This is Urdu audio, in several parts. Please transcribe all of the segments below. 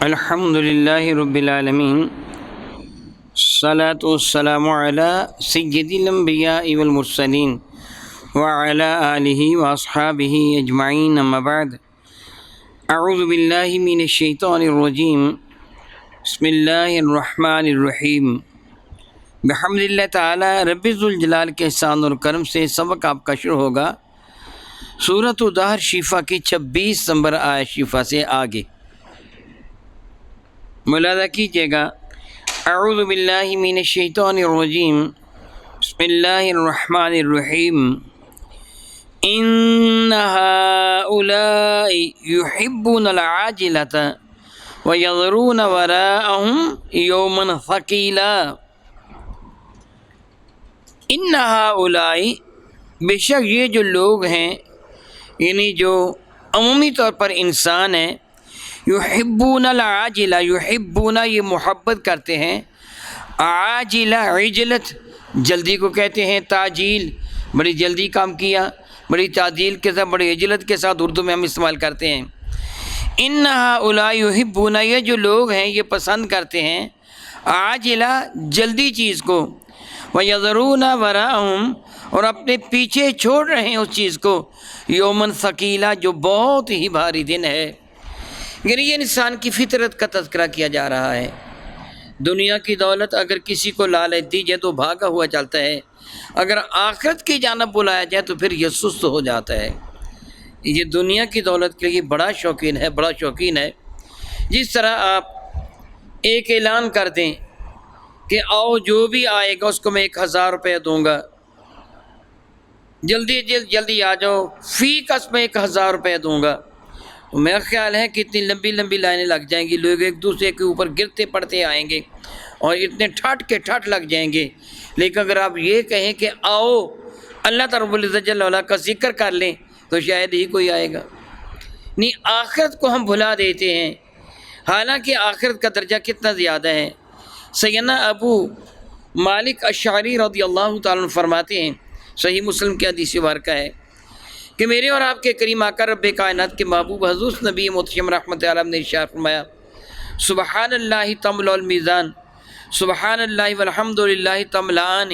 الحمد للہ رب العالمین الصلاۃ والسلام علی سید الانبیاء والمرسلین وعلی آلہ واصحابہ اجمعین اما بعد اعوذ باللہ من الشیطان الرجیم بسم اللہ الرحمن الرحیم بحمد اللہ تعالی رب ذوالجلال کے احسان اور کرم سے سبق آپ کا شروع ہوگا سورۃ الدہر شفا کی 26 نمبر آیت شفا سے آگے ملاحظہ کیجیے گا۔ اعوذ باللہ من الشیطان الرجیم بسم اللہ الرحمن الرحیم ان هؤلاء يحبون العاجلة ويذرون وراءهم يوما ثقيلا۔ ان هؤلاء بے شک یہ جو لوگ ہیں، یعنی جو عمومی طور پر انسان ہیں، یحبون العاجلہ، یحبون یہ محبت کرتے ہیں، عاجلہ عجلت جلدی کو کہتے ہیں، تعجیل بڑی جلدی کام کیا، بڑی تعجیل کے ساتھ، بڑی عجلت کے ساتھ اردو میں ہم استعمال کرتے ہیں۔ ان هؤلاء یحبون، یہ جو لوگ ہیں یہ پسند کرتے ہیں عاجلہ جلدی چیز کو، وَيَذَرُونَ وَرَاءَهُمْ اور اپنے پیچھے چھوڑ رہے ہیں اس چیز کو، یومن ثقیلا جو بہت ہی بھاری دن ہے۔ یعنی یہ انسان کی فطرت کا تذکرہ کیا جا رہا ہے۔ دنیا کی دولت اگر کسی کو لالچ دی جائے تو بھاگا ہوا چلتا ہے، اگر آخرت کی جانب بلایا جائے تو پھر یہ سست ہو جاتا ہے۔ یہ دنیا کی دولت کے لیے بڑا شوقین ہے۔ جس طرح آپ ایک اعلان کر دیں کہ آؤ جو بھی آئے گا اس کو میں 1000 روپے دوں گا، جلدی آ جاؤ، فی کس میں 1000 روپے دوں گا، تو میرا خیال ہے کہ اتنی لمبی لائنیں لگ جائیں گی، لوگ ایک دوسرے کے اوپر گرتے پڑتے آئیں گے اور اتنے ٹھٹ لگ جائیں گے۔ لیکن اگر آپ یہ کہیں کہ آؤ اللہ تعالیٰ رب العزت جل وعلا کا ذکر کر لیں تو شاید ہی کوئی آئے گا۔ نہیں، آخرت کو ہم بھلا دیتے ہیں، حالانکہ آخرت کا درجہ کتنا زیادہ ہے۔ سیدنا ابو مالک اشعری رضی اللہ تعالیٰ عنہ فرماتے ہیں، صحیح مسلم کی حدیث مبارکہ ہے کہ میرے اور آپ کے کریم آقا رب کائنات کے محبوب حضور نبی محتشم رحمۃ اللہ علیہ نے ارشاد فرمایا، سبحان اللہ تملا المیزان، سبحان اللہ والحمد للہ تملان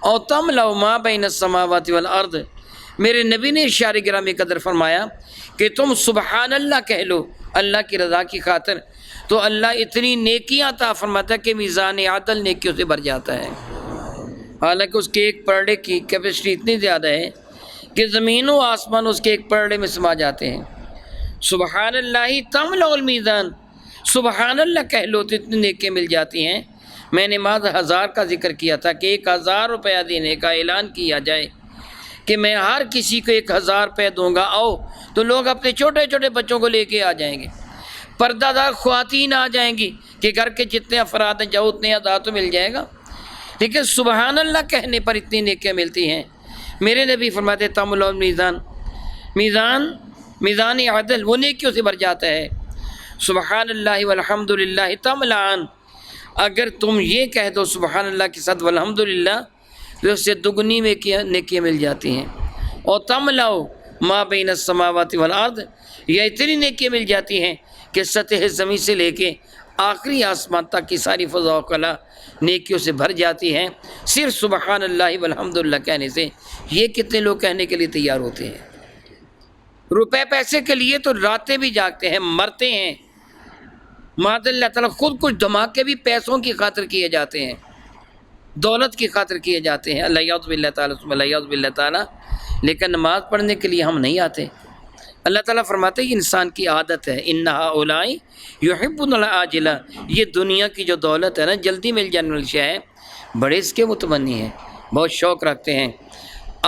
اور تملا ما بین السماوات والارض۔ میرے نبی نے ارشاد گرامی قدر فرمایا کہ تم سبحان اللہ کہہ لو اللہ کی رضا کی خاطر، تو اللہ اتنی نیکیاں عطا فرماتا ہے کہ میزان عدل نیکیوں سے بھر جاتا ہے۔ حالانکہ اس کے ایک پرڈے کی کیپیسٹی اتنی زیادہ ہے کہ زمین و آسمان اس کے ایک پرڈے میں سما جاتے ہیں۔ سبحان اللہ تملا المیزان، سبحان اللہ کہہ لو تو اتنی نیکیاں مل جاتی ہیں۔ میں نے ماذ 1000 کا ذکر کیا تھا کہ 1000 روپیہ دینے کا اعلان کیا جائے کہ میں ہر کسی کو 1000 روپے دوں گا، آؤ، تو لوگ اپنے چھوٹے بچوں کو لے کے آ جائیں گے، پردہ دار خواتین آ جائیں گی کہ گھر کے جتنے افراد ہیں جاؤ اتنے ادا تو مل جائے گا۔ لیکن سبحان اللہ کہنے پر اتنی نیکیاں ملتی ہیں۔ میرے نبی فرماتے تملا المیزان، میزان عدل وہ نیکیوں سے بھر جاتا ہے۔ سبحان اللہ والحمد للہ تملان، اگر تم یہ کہہ دو سبحان اللہ کے ساتھ والحمد للہ تو اس سے دگنی میں نیکیاں مل جاتی ہیں۔ اور تملاؤ ما بین السماوات والارض، یہ اتنی نیکیاں مل جاتی ہیں کہ سطح زمین سے لے کے آخری آسمان تک کی ساری فضا و کلا نیکیوں سے بھر جاتی ہیں، صرف سبحان اللہ والحمد للہ کہنے سے۔ یہ کتنے لوگ کہنے کے لیے تیار ہوتے ہیں؟ روپے پیسے کے لیے تو راتیں بھی جاگتے ہیں، مرتے ہیں، معاذ اللہ تعالیٰ خود کچھ دھماکے بھی پیسوں کی خاطر کیے جاتے ہیں، دولت کی خاطر کیے جاتے ہیں، اللہ یعوذ باللہ تعالیٰ اللہ یعوذ باللہ تعالیٰ۔ لیکن نماز پڑھنے کے لیے ہم نہیں آتے۔ اللہ تعالیٰ فرماتے ہیں یہ انسان کی عادت ہے، ان هؤلاء یحبون العاجلہ، یہ دنیا کی جو دولت ہے نا، جلدی مل جانے والی شے ہے، بڑے اس کے متمنی ہیں، بہت شوق رکھتے ہیں۔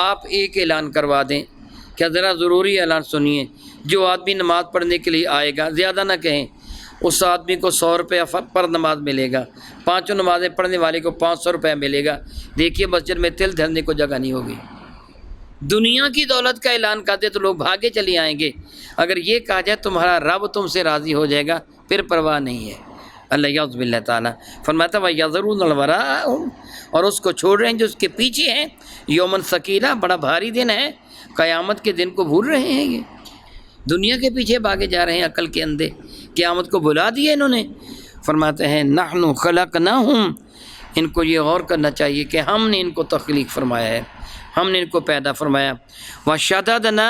آپ ایک اعلان کروا دیں، کیا ذرا ضروری اعلان سنیے، جو آدمی نماز پڑھنے کے لیے آئے گا، زیادہ نہ کہیں، اس آدمی کو 100 روپیہ پر نماز ملے گا، 5 نمازیں پڑھنے والے کو 500 روپیہ ملے گا۔ دیکھیے مسجد میں تل دھرنے کو جگہ نہیں ہوگی۔ دنیا کی دولت کا اعلان کر دے تو لوگ بھاگے چلے آئیں گے، اگر یہ کہا جائے تمہارا رب تم سے راضی ہو جائے گا پھر پرواہ نہیں ہے۔ اللہ یعوذ باللہ تعالیٰ فرماتا ہے وَيَذَرُونَ الْوَرَاءَهُمْ، اور اس کو چھوڑ رہے ہیں جو اس کے پیچھے ہیں، یومن ثقیلا، بڑا بھاری دن ہے، قیامت کے دن کو بھول رہے ہیں۔ یہ دنیا کے پیچھے بھاگے جا رہے ہیں عقل کے اندھے، قیامت کو بلا دیا انہوں نے؟ فرماتے ہیں نحن خلقناہم، ان کو یہ غور کرنا چاہیے کہ ہم نے ان کو تخلیق فرمایا ہے، ہم نے ان کو پیدا فرمایا۔ وشددنا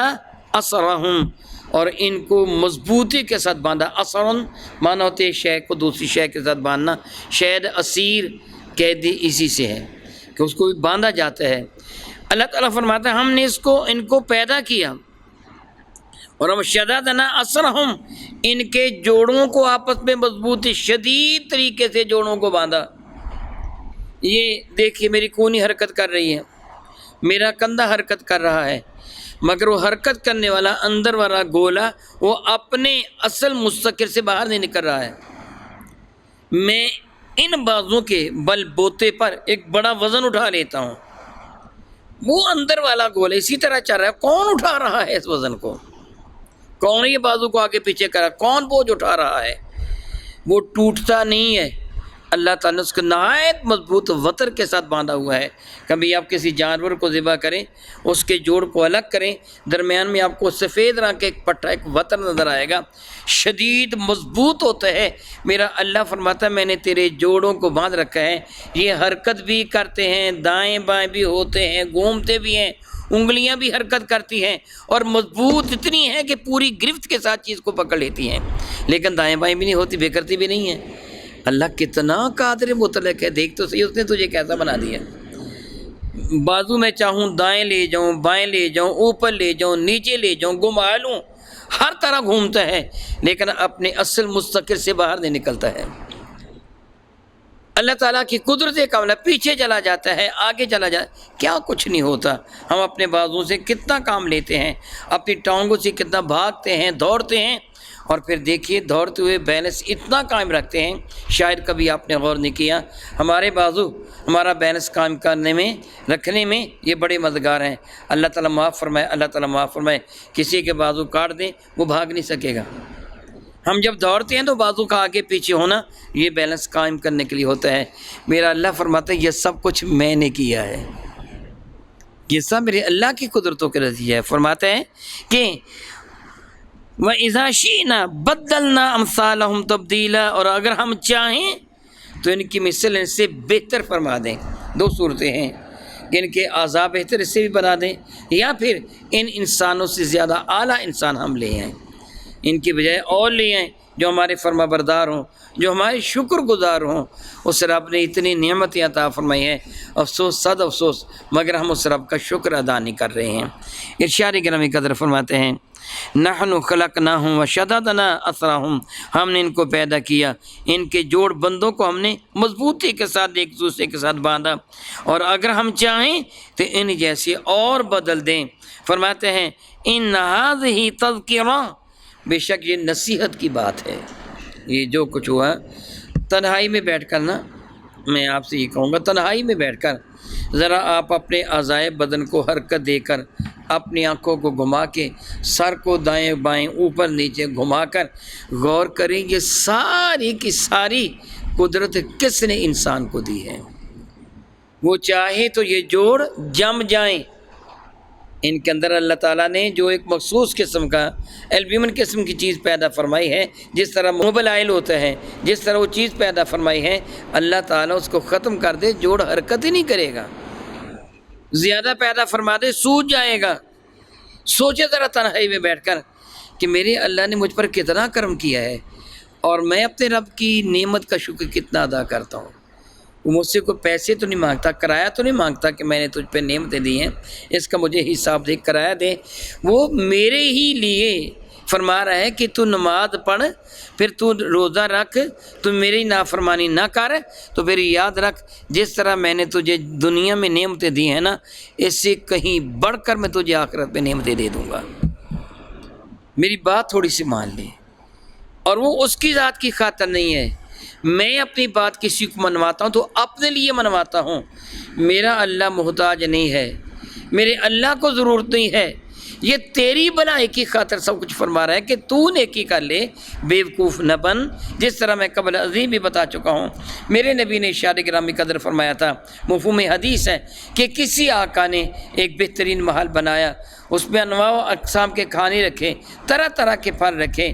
اسرہم، اور ان کو مضبوطی کے ساتھ باندھا۔ اسرن معنی ہوتے ہے شے کو دوسری شے کے ساتھ باندھنا، شید اسیر قیدی اسی سے ہے کہ اس کو بھی باندھا جاتا ہے۔ اللہ تعالیٰ فرماتا ہے ہم نے ان کو پیدا کیا، اور ہم شددنا اسرہم، ان کے جوڑوں کو آپس میں مضبوطی شدید طریقے سے جوڑوں کو باندھا۔ یہ دیکھیے میری کونی حرکت کر رہی ہے، میرا کندھا حرکت کر رہا ہے، مگر وہ حرکت کرنے والا اندر والا گولا وہ اپنے اصل مستقر سے باہر نہیں نکل رہا ہے۔ میں ان بازوں کے بل بوتے پر ایک بڑا وزن اٹھا لیتا ہوں، وہ اندر والا گولا اسی طرح چل رہا ہے۔ کون اٹھا رہا ہے اس وزن کو؟ کون یہ بازو کو آگے پیچھے کرا؟ کون بوجھ اٹھا رہا ہے؟ وہ ٹوٹتا نہیں ہے، اللہ تعالیٰ نے اس کو نہایت مضبوط وتر کے ساتھ باندھا ہوا ہے۔ کبھی آپ کسی جانور کو ذبح کریں، اس کے جوڑ کو الگ کریں، درمیان میں آپ کو سفید رنگ کا ایک پٹھا، ایک وتر نظر آئے گا، شدید مضبوط ہوتا ہے۔ میرا اللہ فرماتا ہے میں نے تیرے جوڑوں کو باندھ رکھا ہے، یہ حرکت بھی کرتے ہیں، دائیں بائیں بھی ہوتے ہیں، گھومتے بھی ہیں، انگلیاں بھی حرکت کرتی ہیں، اور مضبوط اتنی ہے کہ پوری گرفت کے ساتھ چیز کو پکڑ لیتی ہیں، لیکن دائیں بائیں بھی نہیں ہوتی، بے کرتی بھی نہیں ہیں۔ اللہ کتنا قادر مطلق ہے، دیکھ تو صحیح اس نے تجھے کیسا بنا دیا۔ بازو میں چاہوں دائیں لے جاؤں، بائیں لے جاؤں، اوپر لے جاؤں، نیچے لے جاؤں، گھما لوں، ہر طرح گھومتا ہے، لیکن اپنے اصل مستقر سے باہر نہیں نکلتا ہے۔ اللہ تعالیٰ کی قدرت کاملہ، پیچھے چلا جاتا ہے، آگے چلا جاتا ہے، کیا کچھ نہیں ہوتا۔ ہم اپنے بازو سے کتنا کام لیتے ہیں، اپنی ٹانگوں سے کتنا بھاگتے ہیں، دوڑتے ہیں، اور پھر دیکھیے دوڑتے ہوئے بیلنس اتنا قائم رکھتے ہیں، شاید کبھی آپ نے غور نہیں کیا، ہمارے بازو ہمارا بیلنس قائم کرنے میں، رکھنے میں یہ بڑے مددگار ہیں۔ اللہ تعالیٰ معاف فرمائے، اللہ تعالیٰ معاف فرمائے، کسی کے بازو کاٹ دیں وہ بھاگ نہیں سکے گا۔ ہم جب دوڑتے ہیں تو بازو کا آگے پیچھے ہونا یہ بیلنس قائم کرنے کے لیے ہوتا ہے۔ میرا اللہ فرماتا ہے یہ سب کچھ میں نے کیا ہے، یہ سب میرے اللہ کی قدرتوں کے نتیجہ ہے۔ فرماتا ہے کہ وَإِذَا شِئْنَا بَدَّلْنَا أَمْثَالَهُمْ تَبْدِيلًا، اور اگر ہم چاہیں تو ان کی مثل ان سے بہتر فرما دیں۔ دو صورتیں ہیں کہ ان کے اعضاء بہتر اس سے بھی بنا دیں، یا پھر ان انسانوں سے زیادہ اعلیٰ انسان ہم لے آئیں، ان کی بجائے اور لے آئیں جو ہمارے فرما بردار ہوں، جو ہمارے شکر گزار ہوں۔ اس رب نے اتنی نعمتیں عطا فرمائی ہیں، افسوس صد افسوس، مگر ہم اس رب کا شکر ادا نہیں کر رہے ہیں۔ ارشاد گرامی قدر فرماتے ہیں نحن خلقناہم وشددنا اسرہم، ہم نے ان کو پیدا کیا، ان کے جوڑ بندوں کو ہم نے مضبوطی کے ساتھ ایک دوسرے کے ساتھ باندھا، اور اگر ہم چاہیں تو ان جیسے اور بدل دیں۔ فرماتے ہیں ان ھذہ تذکرہ، بے شک یہ نصیحت کی بات ہے۔ یہ جو کچھ ہوا تنہائی میں بیٹھ کر نا، میں آپ سے یہ کہوں گا تنہائی میں بیٹھ کر ذرا آپ اپنے اعضائے بدن کو حرکت دے کر، اپنی آنکھوں کو گھما کے، سر کو دائیں بائیں اوپر نیچے گھما کر غور کریں یہ ساری کی ساری قدرت کس نے انسان کو دی ہے۔ وہ چاہے تو یہ جوڑ جم جائیں، ان کے اندر اللہ تعالیٰ نے جو ایک مخصوص قسم کا ایلبیومن قسم کی چیز پیدا فرمائی ہے، جس طرح موبل آئل ہوتا ہے، جس طرح وہ چیز پیدا فرمائی ہے، اللہ تعالیٰ اس کو ختم کر دے جوڑ حرکت ہی نہیں کرے گا، زیادہ پیدا فرما دے سوج جائے گا۔ سوچے ذرا تنہائی میں بیٹھ کر کہ میرے اللہ نے مجھ پر کتنا کرم کیا ہے، اور میں اپنے رب کی نعمت کا شکر کتنا ادا کرتا ہوں۔ وہ مجھ سے کوئی پیسے تو نہیں مانگتا، کرایہ تو نہیں مانگتا کہ میں نے تجھ پہ نعمتیں دی ہیں، اس کا مجھے حساب دے، کرایہ دے۔ وہ میرے ہی لیے فرما رہا ہے کہ تو نماز پڑھ، پھر تو روزہ رکھ، تو میری نافرمانی نہ کر، تو پھر یاد رکھ جس طرح میں نے تجھے دنیا میں نعمتیں دی ہیں نا، اس سے کہیں بڑھ کر میں تجھے آخرت میں نعمتیں دے دوں گا۔ میری بات تھوڑی سی مان لے، اور وہ اس کی ذات کی خاطر نہیں ہے۔ میں اپنی بات کسی کو منواتا ہوں تو اپنے لیے منواتا ہوں، میرا اللہ محتاج نہیں ہے، میرے اللہ کو ضرورت نہیں ہے، یہ تیری بھلائی کی خاطر سب کچھ فرما رہا ہے کہ تو نیکی کر لے، بیوقوف نہ بن، جس طرح میں قبل ازیں بھی بتا چکا ہوں۔ میرے نبی نے ارشاد گرامی قدر فرمایا تھا، مفہوم حدیث ہے کہ کسی آقا نے ایک بہترین محل بنایا، اس میں انواع و اقسام کے کھانے رکھے، طرح طرح کے پھل رکھے،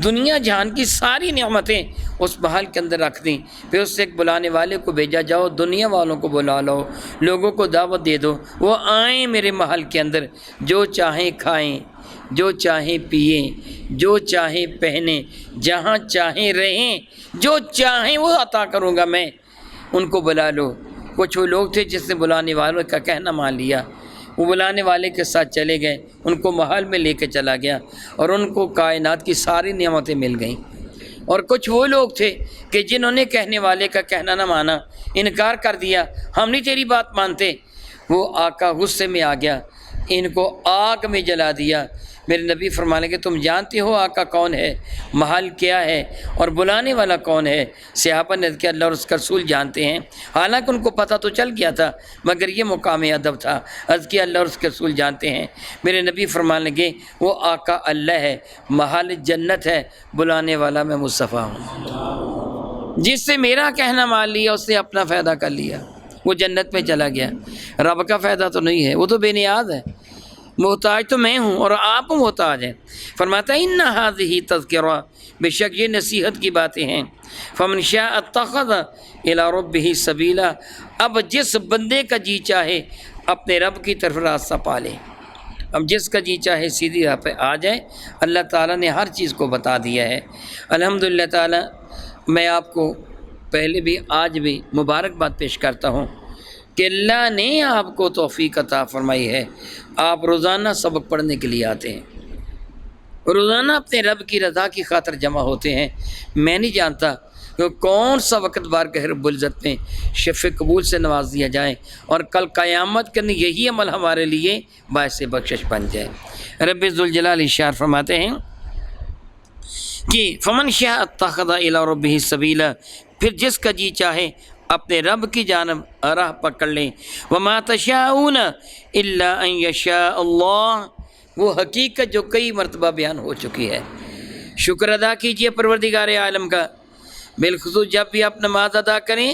دنیا جہان کی ساری نعمتیں اس محل کے اندر رکھ دیں، پھر اس سے ایک بلانے والے کو بھیجا، جاؤ دنیا والوں کو بلا لو، لوگوں کو دعوت دے دو، وہ آئیں میرے محل کے اندر، جو چاہیں کھائیں، جو چاہیں پئیں، جو چاہیں پہنیں، جہاں چاہیں رہیں، جو چاہیں وہ عطا کروں گا میں، ان کو بلا لو۔ کچھ وہ لوگ تھے جس نے بلانے والوں کا کہنا مان لیا، وہ بلانے والے کے ساتھ چلے گئے، ان کو محل میں لے کے چلا گیا اور ان کو کائنات کی ساری نعمتیں مل گئیں۔ اور کچھ وہ لوگ تھے کہ جنہوں نے کہنے والے کا کہنا نہ مانا، انکار کر دیا، ہم نہیں تیری بات مانتے، وہ آقا غصے میں آ گیا، ان کو آگ میں جلا دیا۔ میرے نبی فرمانے کہ تم جانتے ہو آقا کون ہے، محل کیا ہے اور بلانے والا کون ہے؟ صحابہ نے کہ اللہ اور اس کا رسول جانتے ہیں، حالانکہ ان کو پتہ تو چل گیا تھا، مگر یہ مقام ادب تھا، عرض کیا اللہ اور اس کے رسول جانتے ہیں۔ میرے نبی فرمانے لگے وہ آقا اللہ ہے، محل جنت ہے، بلانے والا میں مصطفیٰ ہوں۔ جس سے میرا کہنا مان لیا اس نے اپنا فائدہ کر لیا، وہ جنت میں چلا گیا، رب کا فائدہ تو نہیں ہے، وہ تو بے نیاز ہے، محتاج تو میں ہوں اور آپ محتاج ہیں۔ فرماتا ہے ان ھذہ تذکرہ، بے شک یہ نصیحت کی باتیں ہیں، فمن شاء اتخذ الی ربہ سبیلا، اب جس بندے کا جی چاہے اپنے رب کی طرف راستہ پالے، اب جس کا جی چاہے سیدھی راہ پہ آ جائے۔ اللہ تعالیٰ نے ہر چیز کو بتا دیا ہے۔ الحمدللہ تعالیٰ میں آپ کو پہلے بھی آج بھی مبارکباد پیش کرتا ہوں کہ اللہ نے آپ کو توفیق عطا فرمائی ہے، آپ روزانہ سبق پڑھنے کے لیے آتے ہیں، روزانہ اپنے رب کی رضا کی خاطر جمع ہوتے ہیں۔ میں نہیں جانتا کہ کون سا وقت بار کہ رب العزت میں شفع قبول سے نواز دیا جائے اور کل قیامت کے اندر یہی عمل ہمارے لیے باعث بخشش بن جائے۔ رب ذوالجلال ارشاد فرماتے ہیں کہ فمن شاء اتخذ الی ربہ سبیلا، پھر جس کا جی چاہے اپنے رب کی جانب راہ پکڑ لیں۔ وما تشاءون الا ان یشاء اللہ، وہ حقیقت جو کئی مرتبہ بیان ہو چکی ہے۔ شکر ادا کیجئے پروردگار عالم کا، بالخصوص جب بھی آپ نماز ادا کریں،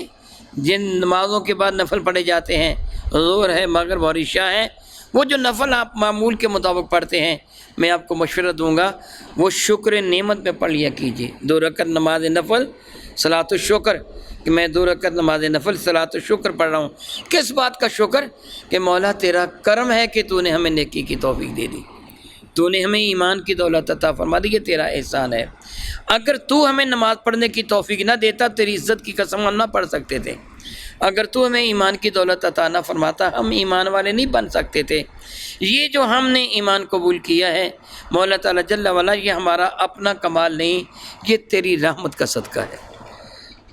جن نمازوں کے بعد نفل پڑھے جاتے ہیں، ظہر ہے، مغرب اور عشاء ہے، وہ جو نفل آپ معمول کے مطابق پڑھتے ہیں، میں آپ کو مشورہ دوں گا وہ شکر نعمت میں پڑھ لیا کیجیے۔ 2 رکعت نماز نفل صلاۃ الشکر، کہ میں 2 رکعت نماز نفل صلاۃ الشکر پڑھ رہا ہوں، کس بات کا شکر؟ کہ مولا تیرا کرم ہے کہ تو نے ہمیں نیکی کی توفیق دے دی، تو نے ہمیں ایمان کی دولت عطا فرما دی، یہ تیرا احسان ہے۔ اگر تو ہمیں نماز پڑھنے کی توفیق نہ دیتا، تیری عزت کی قسم ہم نہ پڑھ سکتے تھے۔ اگر تو ہمیں ایمان کی دولت عطا نہ فرماتا، ہم ایمان والے نہیں بن سکتے تھے۔ یہ جو ہم نے ایمان قبول کیا ہے مولا تعالیٰ جل وعلا، یہ ہمارا اپنا کمال نہیں، یہ تیری رحمت کا صدقہ ہے۔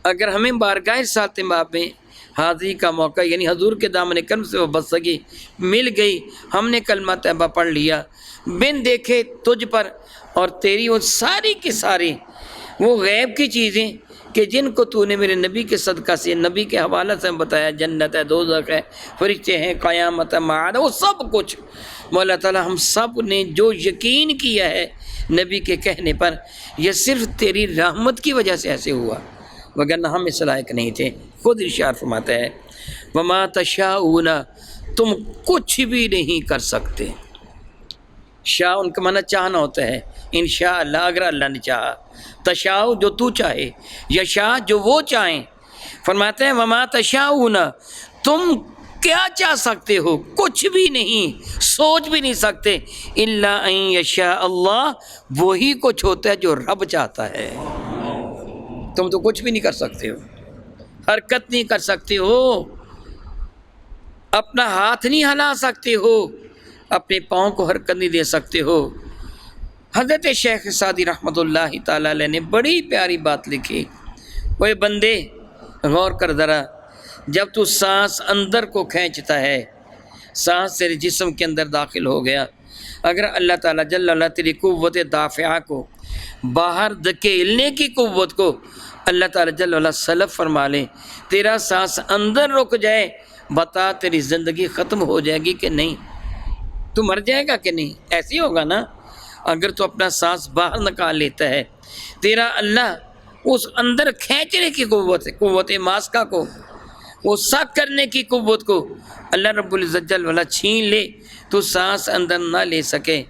اگر ہمیں بارگاہ ساتھ باب میں حاضری کا موقع، یعنی حضور کے دامن کرم سے وہ بستگی مل گئی، ہم نے کلمہ طیبہ پڑھ لیا بن دیکھے تجھ پر، اور تیری وہ ساری کی ساری وہ غیب کی چیزیں کہ جن کو تو نے میرے نبی کے صدقہ سے، نبی کے حوالہ سے بتایا، جنت ہے، دوزخ ہے، فرشتے ہیں، قیامت ہے، معاد ہے، وہ سب کچھ مولا تعالیٰ ہم سب نے جو یقین کیا ہے نبی کے کہنے پر، یہ صرف تیری رحمت کی وجہ سے ایسے ہوا، وگرنہ ہم اس لائق نہیں تھے۔ خود ارشاد فرماتا ہے وما تشاءون، تم کچھ بھی نہیں کر سکتے۔ شاء ان کا معنی چاہنا ہوتا ہے، انشاء اللہ اگر اللہ نے چاہا، تشاء جو تو چاہے، یشاء جو وہ چاہیں۔ فرماتے ہیں وما تشاءون، تم کیا چاہ سکتے ہو؟ کچھ بھی نہیں، سوچ بھی نہیں سکتے، الا ان یشاء اللہ، وہی کچھ ہوتا ہے جو رب چاہتا ہے۔ تم تو کچھ بھی نہیں کر سکتے ہو، حرکت نہیں کر سکتے ہو، اپنا ہاتھ نہیں ہلا سکتے ہو، اپنے پاؤں کو حرکت نہیں دے سکتے ہو۔ حضرت شیخ سعدی رحمۃ اللہ تعالیٰ علیہ نے بڑی پیاری بات لکھی، وہ بندے غور کر ذرا، جب تو سانس اندر کو کھینچتا ہے، سانس تیرے جسم کے اندر داخل ہو گیا، اگر اللہ تعالیٰ جل وعلا تیری قوت دافعہ کو، باہر دھکیلنے کی قوت کو اللہ تعالیٰ جل وعلا سلب فرما لے، تیرا سانس اندر رک جائے، بتا تیری زندگی ختم ہو جائے گی کہ نہیں؟ تو مر جائے گا کہ نہیں؟ ایسے ہی ہوگا نا. اگر تو اپنا سانس باہر نکال لیتا ہے، تیرا اللہ اس اندر کھینچنے کی قوت ماسکہ کو، وہ سخت کرنے کی قوت کو اللہ رب العزت جل وعلا چھین لے تو سانس اندر نہ لے سکے.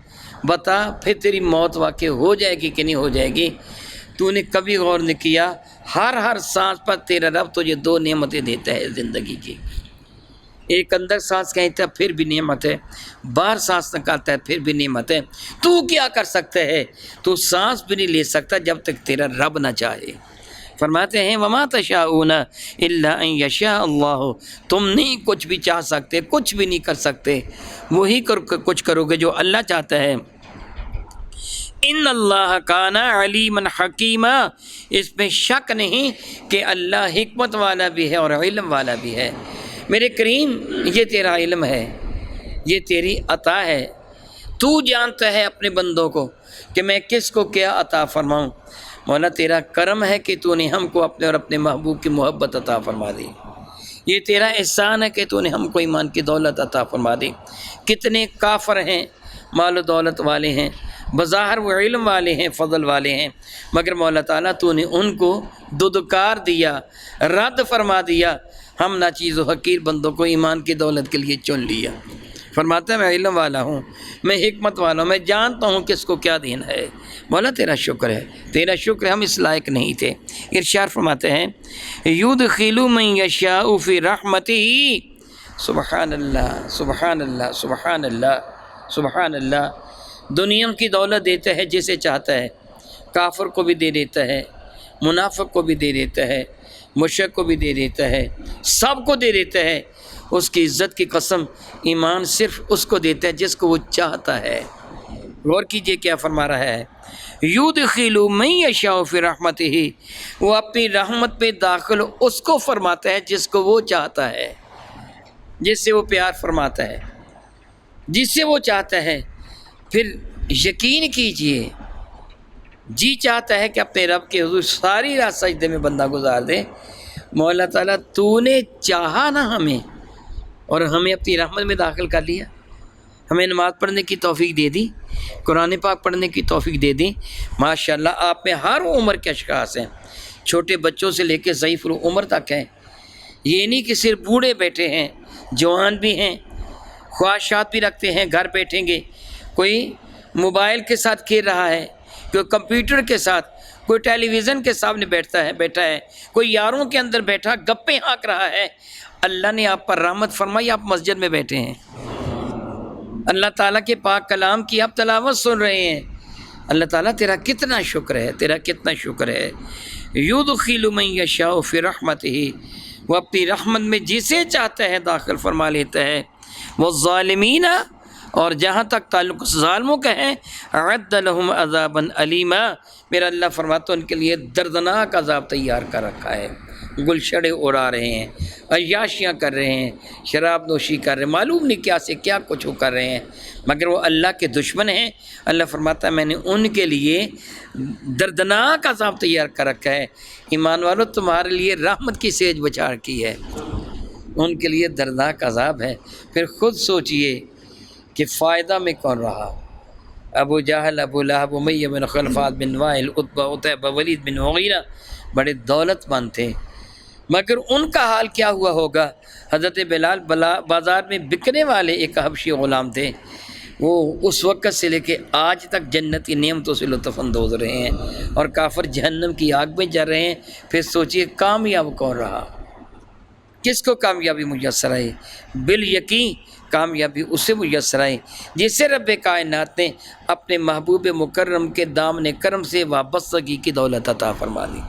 بتا پھر تیری موت واقع ہو جائے گی کہ نہیں ہو جائے گی؟ تو نے کبھی غور نہیں کیا ہر سانس پر تیرا رب تجھے 2 نعمتیں دیتا ہے زندگی کی. ایک اندر سانس کھینچتا ہے پھر بھی نعمت ہے، باہر سانس نکالتا ہے پھر بھی نعمت ہے. تو کیا کر سکتا ہے؟ تو سانس بھی نہیں لے سکتا جب تک تیرا رب نہ چاہے. فرماتے ہیں وما تشاءون الا ان یشاء اللہ، تم نہیں کچھ بھی چاہ سکتے، کچھ بھی نہیں کر سکتے، وہی کچھ کرو گے جو اللہ چاہتا ہے. ان اللہ کان علیما حکیما، اس میں شک نہیں کہ اللہ حکمت والا بھی ہے اور علم والا بھی ہے. میرے کریم یہ تیرا علم ہے، یہ تیری عطا ہے. تو جانتا ہے اپنے بندوں کو کہ میں کس کو کیا عطا فرماؤں. مولا تیرا کرم ہے کہ تو نے ہم کو اپنے اور اپنے محبوب کی محبت عطا فرما دی. یہ تیرا احسان ہے کہ تو نے ہم کو ایمان کی دولت عطا فرما دی. کتنے کافر ہیں، مال و دولت والے ہیں، بظاہر وہ علم والے ہیں، فضل والے ہیں، مگر مولا تعالیٰ تو نے ان کو ددکار دیا، رد فرما دیا. ہم ناچیز و حقیر بندوں کو ایمان کی دولت کے لیے چن لیا. فرماتا ہے میں علم والا ہوں، میں حکمت والا ہوں، میں جانتا ہوں کس کو کیا دینا ہے. مولا تیرا شکر ہے، تیرا شکر ہے، ہم اس لائق نہیں تھے. ارشاد فرماتے ہیں یدخل من یشاء فی رحمتہ. سبحان اللہ سبحان اللہ سبحان اللہ سبحان اللہ. دنیا کی دولت دیتا ہے جسے چاہتا ہے، کافر کو بھی دے دیتا ہے، منافق کو بھی دے دیتا ہے، مشرک کو بھی دے دیتا ہے، سب کو دے دیتا ہے. اس کی عزت کی قسم ایمان صرف اس کو دیتا ہے جس کو وہ چاہتا ہے. غور کیجئے کیا فرما رہا ہے، یدخل من یشاء فی رحمتہ، وہ اپنی رحمت پہ داخل اس کو فرماتا ہے جس کو وہ چاہتا ہے، جس سے وہ پیار فرماتا ہے، جس سے وہ چاہتا ہے. پھر یقین کیجئے جی چاہتا ہے کہ اپنے رب کے حضور ساری رات سجدے میں بندہ گزار دے. مولا تعالیٰ تو نے چاہا نا ہمیں اور ہمیں اپنی رحمت میں داخل کر لیا، ہمیں نماز پڑھنے کی توفیق دے دی، قرآن پاک پڑھنے کی توفیق دے دی. ماشاءاللہ آپ میں ہر عمر کے اشخاص ہیں، چھوٹے بچوں سے لے کے ضعیف العمر تک ہیں. یہ نہیں کہ صرف بوڑھے بیٹھے ہیں، جوان بھی ہیں، خواہشات بھی رکھتے ہیں، گھر بیٹھیں گے، کوئی موبائل کے ساتھ کھیل رہا ہے، کوئی کمپیوٹر کے ساتھ، کوئی ٹیلی ویژن کے سامنے بیٹھا ہے، کوئی یاروں کے اندر بیٹھا گپیں ہانک رہا ہے. اللہ نے آپ پر رحمت فرمائی، آپ مسجد میں بیٹھے ہیں، اللہ تعالیٰ کے پاک کلام کی آپ تلاوت سن رہے ہیں. اللہ تعالیٰ تیرا کتنا شکر ہے، تیرا کتنا شکر ہے. یدخل من یشاء فی رحمتہ، وہ اپنی رحمت میں جسے چاہتا ہے داخل فرما لیتا ہے. والظالمین، اور جہاں تک تعلق ظالموں کا ہے، اعد لهم عذابا علیما، میرا اللہ فرماتا ان کے لیے دردناک عذاب تیار کر رکھا ہے. گلشڑے اڑا رہے ہیں، عیاشیاں کر رہے ہیں، شراب نوشی کر رہے ہیں، معلوم نہیں کیا سے کیا کچھ وہ کر رہے ہیں، مگر وہ اللہ کے دشمن ہیں. اللہ فرماتا ہے میں نے ان کے لیے دردناک عذاب تیار کر رکھا ہے. ایمان والو تمہارے لیے رحمت کی سیج بچھاڑ کی ہے، ان کے لیے دردناک عذاب ہے. پھر خود سوچئے کہ فائدہ میں کون رہا؟ ابو جہل، ابو لہب، امیہ بن خلف، بن وائل، عتبہ، عتیبہ، ولید بن مغیرہ بڑے دولت مند تھے، مگر ان کا حال کیا ہوا ہوگا؟ حضرت بلال بازار میں بکنے والے ایک حبشی غلام تھے، وہ اس وقت سے لے کے آج تک جنت کی نعمتوں سے لطف اندوز رہے ہیں، اور کافر جہنم کی آگ میں جل رہے ہیں. پھر سوچئے کامیاب کون رہا؟ کس کو کامیابی میسر آئی؟ بالیقین کامیابی اسے میسر آئی جسے رب کائنات نے اپنے محبوب مکرم کے دامن کرم سے وابستگی کی دولت عطا فرما دی،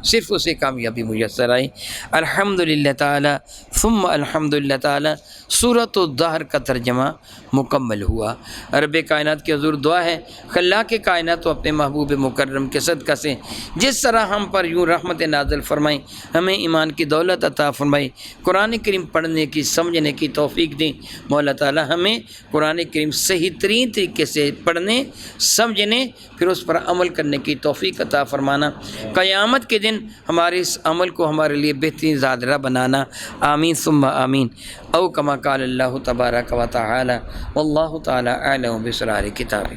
صرف اسے کامیابی میسر آئی. الحمدللہ تعالی ثم الحمدللہ تعالی. سورۃ الدہر کا ترجمہ مکمل ہوا. رب کائنات کی حضور دعا ہے خلاق کائنات تو اپنے محبوب مکرم کے صدقہ سے جس طرح ہم پر یوں رحمت نازل فرمائیں، ہمیں ایمان کی دولت عطا فرمائی، قرآن کریم پڑھنے کی سمجھنے کی توفیق دیں. مولا تعالی ہمیں قرآن کریم صحیح ترین طریقے سے پڑھنے، سمجھنے، پھر اس پر عمل کرنے کی توفیق عطا فرمانا. قیامت کے دن دن ہمارے اس عمل کو ہمارے لیے بہترین زادرہ بنانا، آمین ثم آمین۔ او کما قال اللہ تبارک و تعالی واللہ تعالی اعلم باسرار کتابہ۔